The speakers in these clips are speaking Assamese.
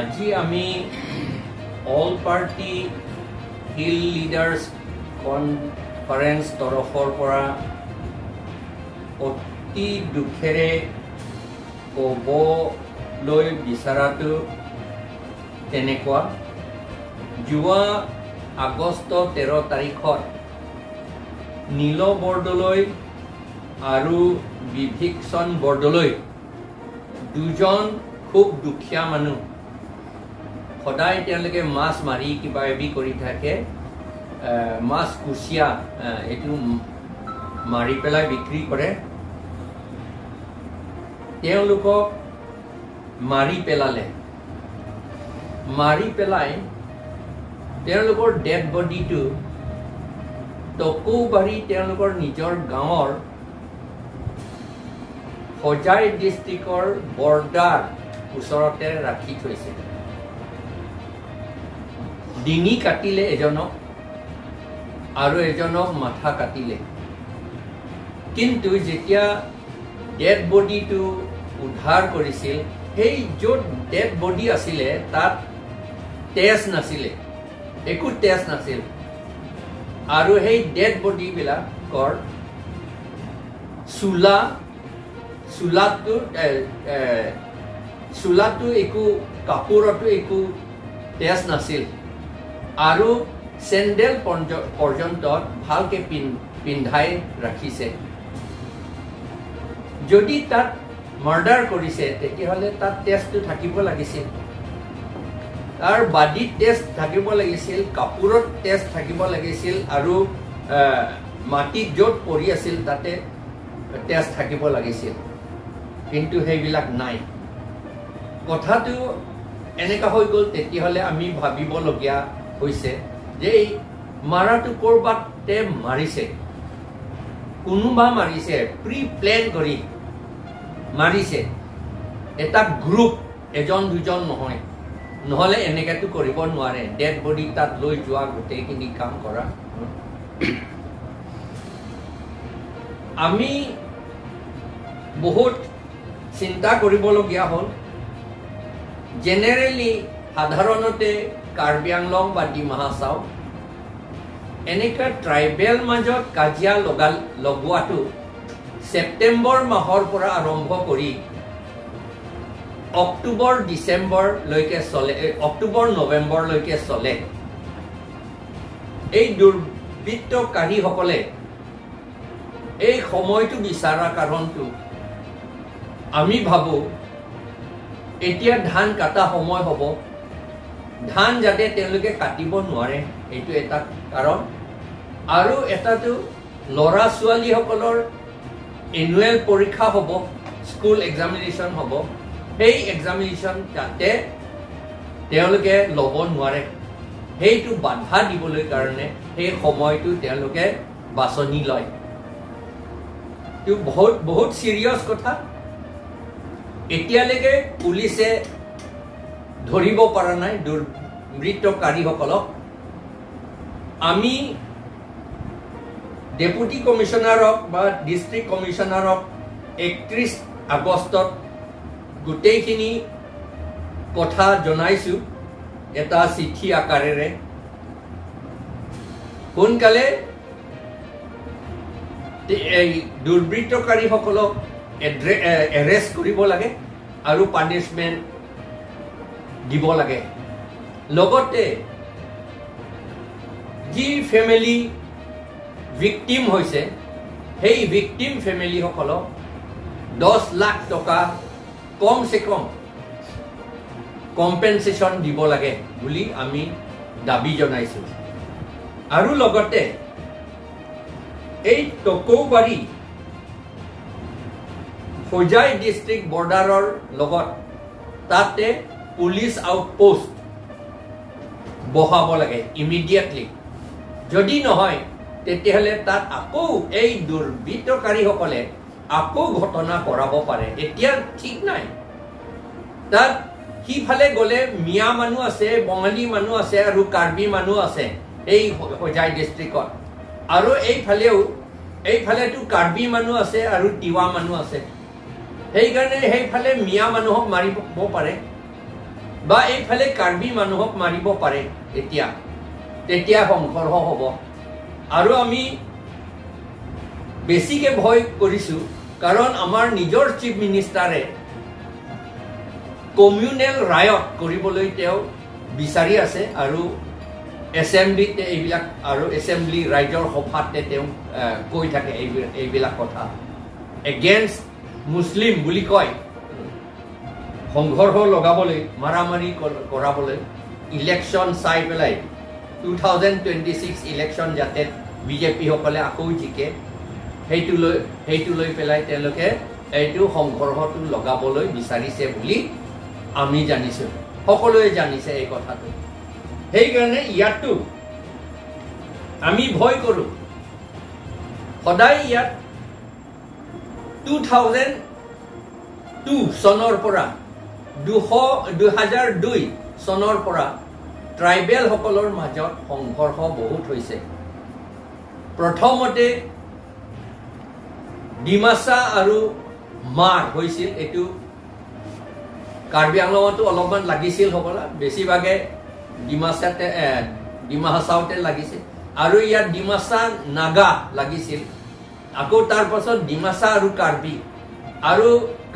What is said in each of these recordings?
আজি আমি all party hill leaders conference তৰফৰ পৰা অতি দুখেৰে ক'বলৈ বিচৰাটো তেনেকুৱা যোৱা আগষ্ট 13 তাৰিখত নীল বৰদলৈ আৰু বিভীষণ বৰদলৈ দুজন খুব দুখীয়া মানুহ সদায় তেওঁলোকে মাছ মাৰি কিবা এবি কৰি থাকে মাছ কুচিয়া এইটো মাৰি পেলাই বিক্ৰী কৰে তেওঁলোকক মাৰি পেলালে মাৰি পেলাই তেওঁলোকৰ ডেড বডিটো টকৌবাৰী তেওঁলোকৰ নিজৰ গাঁৱৰ হোজাই ডিষ্ট্ৰিক্টৰ বৰ্ডাৰ ওচৰতে ৰাখি থৈছে ডিঙি কাটিলে এজনক আৰু এজনক মাথা কাটিলে কিন্তু যেতিয়া ডেড বডিটো উদ্ধাৰ কৰিছিল সেই য'ত ডেড বডি আছিলে তাত তেজ নাছিলে একো তেজ নাছিল আৰু সেই ডেড বডিবিলাকৰ চুলাটো একো কাপোৰতো একো তেজ নাছিল আৰু চেণ্ডেল পৰ্যন্ত ভালকে পিন্ধাই ৰাখিছে যদি তাত মাৰ্ডাৰ কৰিছে তেতিয়াহ'লে তাত তেজটো থাকিব লাগিছিল তাৰ বাডিত তেজ থাকিব লাগিছিল কাপোৰত তেজ থাকিব লাগিছিল আৰু মাটিত য'ত পৰি আছিল তাতে তেজ থাকিব লাগিছিল কিন্তু সেইবিলাক নাই কথাটো এনেকা হৈ গ'ল তেতিয়াহ'লে আমি ভাবিবলগীয়া হৈছে যে এই মাৰাটো ক'ৰবাতে মাৰিছে কোনোবা মাৰিছে প্ৰি প্লেন কৰি মাৰিছে এটা গ্ৰুপ এজন দুজন নহয় নহ'লে এনেকাটো কৰিব নোৱাৰে ডেড বডি তাত লৈ যোৱা গোটেইখিনি কাম কৰা আমি বহুত চিন্তা কৰিবলগীয়া হ'ল জেনেৰেলি সাধাৰণতে কাৰ্বি আংলং বা ডিমা হাছাও এনেকা ট্ৰাইবেল মাজত কাজিয়া লগোৱাটো ছেপ্টেম্বৰ মাহৰ পৰা আৰম্ভ কৰি অক্টোবৰ ডিচেম্বৰলৈকে চলে অক্টোবৰ নৱেম্বৰলৈকে চলে এই দুৰ্বৃত্তকাৰীসকলে এই সময়টো বিচৰা কাৰণটো আমি ভাবো এতিয়া ধান কাটা সময় হ'ব ধান যাতে তেওঁলোকে কাটিব নোৱাৰে এইটো এটা কাৰণ আৰু এটাটো ল'ৰা ছোৱালীসকলৰ এনুৱেল পৰীক্ষা হ'ব স্কুল এক্সামিনেশ্যন হ'ব সেই এক্সামিনেশ্যন যাতে তেওঁলোকে ল'ব নোৱাৰে সেইটো বাধা দিবলৈ কাৰণে সেই সময়টো তেওঁলোকে বাছনি লয় এইটো বহুত চিৰিয়াছ কথা এতিয়ালৈকে পুলিচে ধৰিব পৰা নাই দুৰ্বৃত্তকাৰীসকলক আমি ডেপুটি কমিশ্যনাৰক বা ডিষ্ট্ৰিক্ট কমিশ্যনাৰক 31 আগষ্টত গোটেইখিনি কথা জনাইছো এটা চিঠি আকাৰেৰে সোনকালে এই দুৰ্বৃত্তকাৰীসকলক এৰেষ্ট কৰিব লাগে আৰু পানিছমেণ্ট দিব লাগে লগতে যি ফেমিলি ভিক্টিম হৈছে সেই ভিক্টিম ফেমিলিসকলক 10 লাখ টকা কমচে কম কম্পেনচেশ্যন দিব লাগে বুলি আমি দাবী জনাইছোঁ আৰু লগতে এই টকৌবাৰী হোজাই ডিষ্ট্ৰিক্ট বৰ্ডাৰৰ লগত তাতে পুলিচ আউটপোষ্ট বহাব লাগে ইমিডিয়েটলি যদি নহয় তেতিয়াহ'লে তাত আকৌ এই দুৰ্বৃত্তকাৰীসকলে আকৌ ঘটনা কৰাব পাৰে এতিয়া ঠিক নাই তাত সিফালে গ'লে মিয়া মানুহ আছে বঙালী মানুহ আছে আৰু কাৰ্বি মানুহ আছে এই হোজাই ডিষ্ট্ৰিক্টত আৰু এইফালেতো কাৰ্বি মানুহ আছে আৰু তিৱা মানুহ আছে সেইকাৰণে সেইফালে মিয়া মানুহক মাৰিব পাৰে বা এইফালে কাৰ্বি মানুহক মাৰিব পাৰে তেতিয়া সংঘৰ্ষ হ'ব আৰু আমি বেছিকে ভয় কৰিছো কাৰণ আমাৰ নিজৰ চিফ মিনিষ্টাৰে কমিউনেল ৰায়ট কৰিবলৈ তেওঁ বিচাৰি আছে আৰু এছেম্বলিতে এইবিলাক আৰু এছেম্বলি ৰাইজৰ সভাতে তেওঁ কৈ থাকে এইবিলাক কথা এগেইনষ্ট মুছলিম বুলি কয় সংঘৰ্ষ লগাবলৈ মাৰামাৰি কৰাবলৈ ইলেকশ্যন চাই পেলাই 2026 ইলেকশ্যন যাতে বিজেপি সকলে আকৌ জিকে সেইটো লৈ পেলাই তেওঁলোকে এইটো সংঘৰ্ষটো লগাবলৈ বিচাৰিছে বুলি আমি জানিছো সকলোৱে জানিছে এই কথাটো সেইকাৰণে ইয়াতো আমি ভয় কৰো সদায় ইয়াত 2002 চনৰ পৰা 2002 চনৰ পৰা ট্ৰাইবেল সকলৰ মাজত সংঘৰ্ষ বহুত হৈছে প্ৰথমতে ডিমাছা আৰু মাৰ হৈছিল এটো কাৰ্বি আংলঙতো অলপমান লাগিছিল হ'বলা বেছিভাগে ডিমা হাছাওতে লাগিছে আৰু ইয়াত ডিমাছা নাগা লাগিছিল আকৌ তাৰ পাছত ডিমাছা আৰু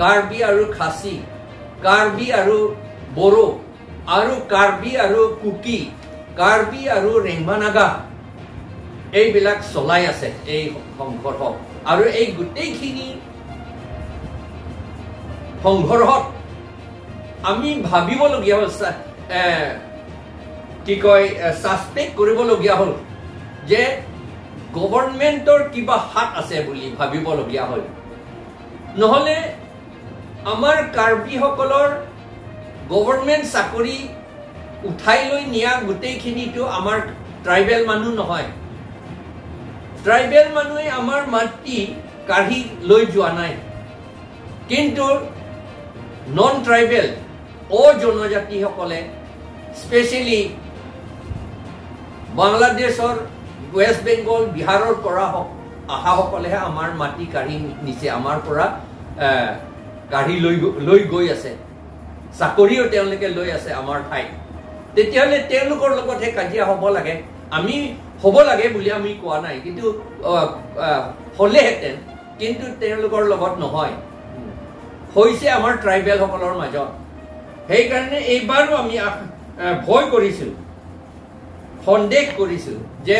কাৰ্বি আৰু খাচী কাৰ্বি আৰু বড়ো আৰু কাৰ্বি আৰু কুকি কাৰ্বি আৰু ৰেংমা নাগা এইবিলাক চলাই আছে এই সংঘৰ্ষ আৰু এই গোটেইখিনি সংঘৰ্ষত আমি ভাবিবলগীয়া হ'ল কি কয় সাসপেক্ট কৰিবলগীয়া হ'ল যে গভৰ্ণমেণ্টৰ কিবা হাত আছে বুলি ভাবিবলগীয়া হ'ল নহলে আমাৰ কাৰ্বি সকলৰ গভৰ্ণমেণ্ট চাকৰি উঠাই লৈ নিয়া গোটেইখিনিটো আমাৰ ট্ৰাইবেল মানুহ নহয় ট্ৰাইবেল মানুহে আমাৰ মাটি কাঢ়ি লৈ যোৱা নাই কিন্তু নন ট্ৰাইবেল জনজাতি সকলে স্পেশালি বাংলাদেশৰ ওয়েস্ট বেংগল বিহাৰৰ পৰা আহা সকলেহে আমাৰ মাটি কাঢ়ি নিছে আমাৰ পৰা কাঢ়ি লৈ গৈ আছে চাকৰিও তেওঁলোকে লৈ আছে আমাৰ ঠাইত তেতিয়াহ'লে তেওঁলোকৰ লগতহে কাজিয়া হ'ব লাগে আমি হ'ব লাগে বুলি আমি কোৱা নাই কিন্তু হলেহেঁতেন কিন্তু তেওঁলোকৰ লগত নহয় হৈছে আমাৰ ট্ৰাইবেল সকলৰ মাজত সেইকাৰণে এইবাৰো আমি ভয় কৰিছো সন্দেহ কৰিছো যে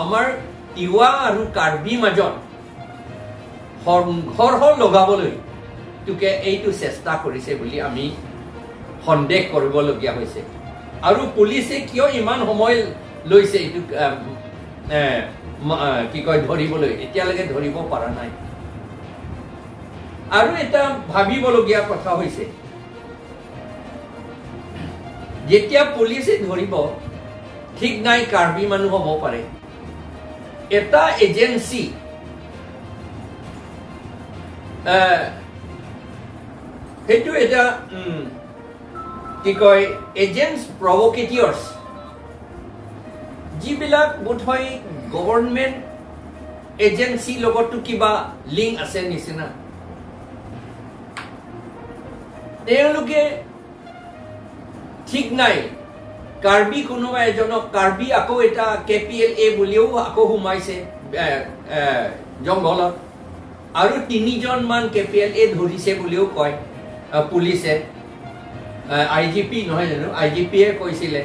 আমাৰ তিৱা আৰু কাৰ্বি মাজত সংঘৰ্ষ লগাবলৈ তোকে এইটো চেষ্টা কৰিছে বুলি আমি সন্দেহ কৰিবলগীয়া হৈছে আৰু পুলিচে কিয় ইমান সময় লৈছে এইটো কি কয় ধৰিবলৈ এতিয়ালৈকে ধৰিব পৰা নাই আৰু এটা ভাবিবলগীয়া কথা হৈছে যেতিয়া পুলিচে ধৰিব ঠিক নাই কাৰ্বি মানুহ হ'ব পাৰে এটা এজেন্সি সেইটো এটা কি কয় এজেন্টস প্ৰভোকেটিয়ৰ্স যিবিলাক বোধহয় গভৰ্ণমেণ্ট এজেন্সি লগতো কিবা লিংক আছে নিচিনা তেওঁলোকে ঠিক নাই কাৰ্বি কোনোবা এজনক কাৰ্বি আকৌ এটা KPLA বুলিও আকৌ সোমাইছে জংঘলত আৰু 3 জন মান KPLA ধৰিছে বুলিও কয় পুলিচে IGP নহয় জানো IGPয়ে কৈছিলে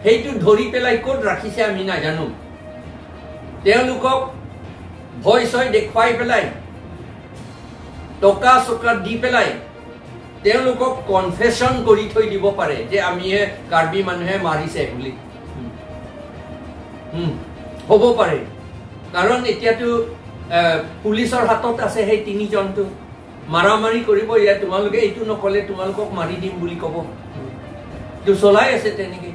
সেইটো ধৰি পেলাই ক'ত ৰাখিছে আমি নাজানো তেওঁলোকক ভয় দেখুৱাই পেলাই টকা চকা দি পেলাই তেওঁলোকক কনফেশন কৰি থৈ দিব পাৰে যে আমিয়ে কাৰ্বি মানুহে মাৰিছে বুলি হ'ব পাৰে কাৰণ এতিয়াতো পুলিচৰ হাতত আছে সেই 3 জনটো মাৰামাৰি কৰিব ইয়া তোমালোকে এইটো নকলে তোমালোকক মাৰি দিম বুলি ক'ব তো চলাই আছে তেনেকে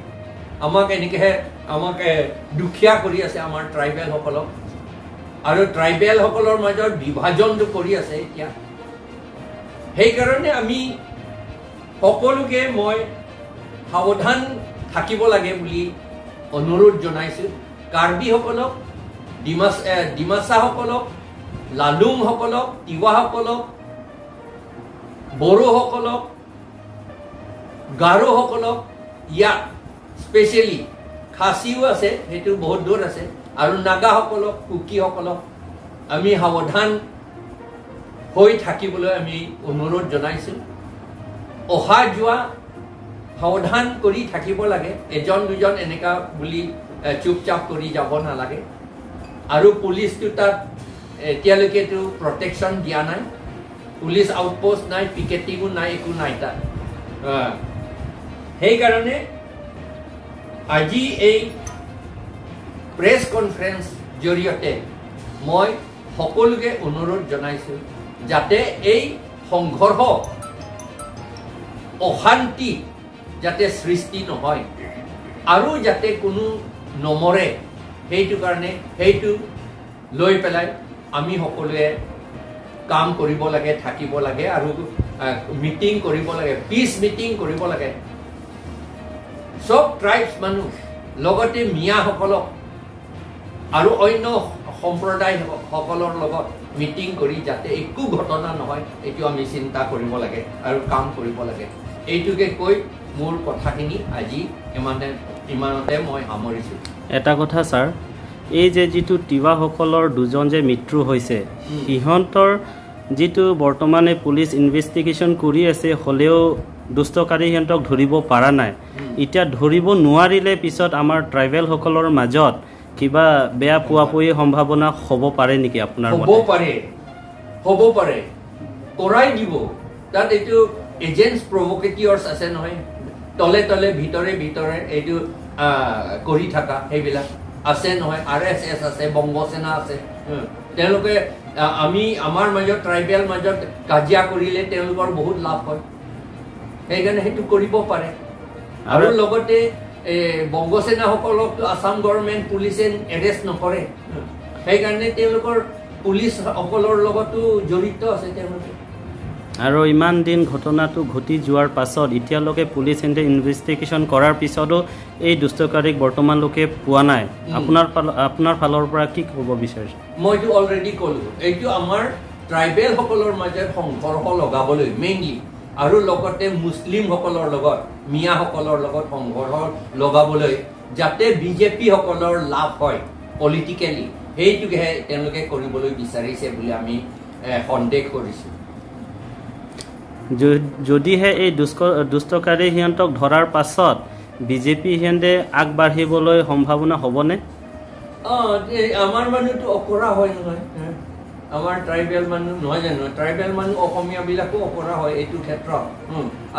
আমাকে দুখিয়া কৰি আছে আমাৰ ট্ৰাইবেল সকলক আৰু ট্ৰাইবেল সকলৰ মাজত বিভাজনটো কৰি আছে এতিয়া সেইকাৰণে আমি সকলোকে মই সাৱধান থাকিব লাগে বুলি অনুৰোধ জনাইছো কাৰ্বি সকলক ডিমাছা সকলক লালুং সকলক তিৱা সকলক বড়ো সকলক গাৰোসকলক ইয়াত স্পেচিয়েলি খাচীও আছে, সেইটো বহুত দূৰ আছে, আৰু নাগাসকলক কুকিসকলক আমি সাৱধান হৈ থাকিবলৈ আমি অনুৰোধ জনাইছোঁ। অহা যোৱা সাৱধান কৰি থাকিব লাগে, এজন দুজন এনেকা বুলি চুপচাপ কৰি যাব নালাগে। আৰু পুলিচটো তাত এতিয়ালৈকেতো প্ৰটেকশ্যন দিয়া নাই, পুলিচ আউটপোষ্ট নাই, পিকেটিঙো নাই, একো নাই তাত। সেইকাৰণে আজি এই প্ৰেছ কনফাৰেন্স জৰিয়তে মই সকলোকে অনুৰোধ জনাইছোঁ যাতে এই সংঘৰ্ষ অশান্তি যাতে সৃষ্টি নহয় আৰু যাতে কোনো নমৰে, সেইটো কাৰণে সেইটো লৈ পেলাই আমি সকলোৱে কাম কৰিব লাগে, থাকিব লাগে আৰু মিটিং কৰিব লাগে, পিচ মিটিং কৰিব লাগে। চব ট্ৰাইবছ মানুহ লগতে মিয়াসকলক আৰু অন্য সম্প্ৰদায় সকলৰ লগত মিটিং কৰি যাতে একো ঘটনা নহয়, এইটো আমি চিন্তা কৰিব লাগে আৰু কাম কৰিব লাগে। এইটোকে কৈ মোৰ কথাখিনি আজি ইমানতে মই সামৰিছোঁ। এটা কথা ছাৰ, এই যে যিটো তিৱাসকলৰ দুজন যে মৃত্যু হৈছে, সিহঁতৰ যিটো বৰ্তমানে পুলিচ ইনভেষ্টিগেশ্যন কৰি আছে, হ'লেও দুষ্টকাৰী সিহঁতক ধৰিব পৰা নাই। এতিয়া ধৰিব নোৱাৰিলে পিছত আমাৰ ট্ৰাইবেলসকলৰ মাজত কিবা বেয়া পোৱাপুৱিৰ সম্ভাৱনা হ'ব পাৰে নেকি আপোনাৰ মতে? হ'ব পাৰে, কৰাই দিব। তাত এইটো এজেণ্টছ প্ৰভোকেটিয়ৰ্ছ আছে নহয়, তলে তলে ভিতৰে ভিতৰে এইটো কৰি থকা সেইবিলাক আছে নহয়। RSS আছে, বংগসেনা আছে, তেওঁলোকে আমাৰ মাজত ট্ৰাইবেল মাজত কাজিয়া কৰিলে তেওঁলোকৰ বহুত লাভ হয়, সেইকাৰণে সেইটো কৰিব পাৰে। আৰু লগতে বংগসেনাসকলকতো আছাম গভৰ্ণমেণ্ট পুলিচে এৰেষ্ট নকৰে, সেইকাৰণে তেওঁলোকৰ পুলিচসকলৰ লগতো জড়িত আছে তেওঁলোকে। আৰু ইমান দিন ঘটনাটো ঘটি যোৱাৰ পাছত এতিয়ালৈকে পুলিচ ইনভেষ্টিগেশ্যন কৰাৰ পিছতো এই দুষ্টকাৰীক বৰ্তমানলৈকে পোৱা নাই। আপোনাৰ ফালৰ পৰা কি ক'ব বিচাৰিছে? মইতো অলৰেডি ক'লো, এইটো আমাৰ ট্ৰাইবেলসকলৰ মাজত সংঘৰ্ষ লগাবলৈ মেইনলি, আৰু লগতে মুছলিমসকলৰ লগত মিয়াসকলৰ লগত সংঘৰ্ষ লগাবলৈ যাতে বিজেপি সকলৰ লাভ হয় পলিটিকেলি, সেইটোকেহে তেওঁলোকে কৰিবলৈ বিচাৰিছে বুলি আমি সন্দেহ কৰিছোঁ। যদিহে এই দুষ্টকাৰী সিহঁতক ধৰাৰ পাছত বিজেপি সিহঁতে আগবাঢ়িবলৈ সম্ভাৱনা হ'বনে? আমাৰ মানুহটো অকৰা হয় নহয়, আমাৰ ট্ৰাইবেল মানুহ নহয় জানো, ট্ৰাইবেল মানুহ অসমীয়াবিলাকো অকৰা হয় এইটো ক্ষেত্ৰত।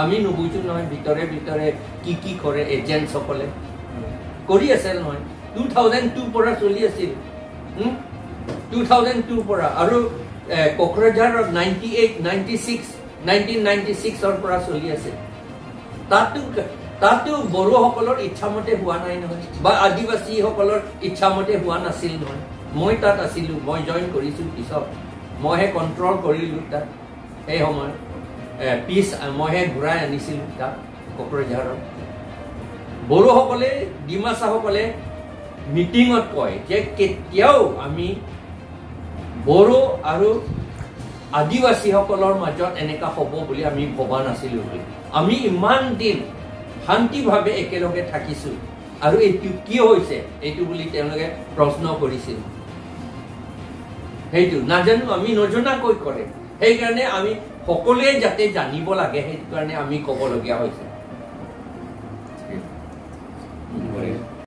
আমি নুবুজো নহয় ভিতৰে ভিতৰে কি কৰে এজেণ্টছসকলে, কৰি আছে নহয়। 2002 পৰা চলি আছিল, 2002 পৰা, আৰু কোকৰাঝাৰত 1996ৰ পৰা চলি আছে। তাতো বড়োসকলৰ ইচ্ছামতে হোৱা নাই নহয়, বা আদিবাসীসকলৰ ইচ্ছামতে হোৱা নাছিল নহয়। মই তাত আছিলোঁ, মই জইন কৰিছোঁ পিছত, মইহে কণ্ট্ৰল কৰিলোঁ তাত। সেই সময়ত পিছ মইহে ঘূৰাই আনিছিলোঁ তাত কোকৰাঝাৰত। বড়োসকলে, ডিমাছাসকলে মিটিঙত কয় যে কেতিয়াও আমি বড়ো আৰু আদিবাসীসকলৰ মাজত এনেকুৱা হ'ব বুলি আমি ভবা নাছিলোঁ বুলি। আমি ইমান দিন শান্তিভাৱে একেলগে থাকিছোঁ, আৰু এইটো কি হৈছে এইটো বুলি তেওঁলোকে প্ৰশ্ন কৰিছিল। সেইটো নাজানো, আমি নজনাকৈ কৰে, সেইকাৰণে আমি সকলোৱে যাতে জানিব লাগে, সেইটো কাৰণে আমি ক'বলগীয়া হৈছে।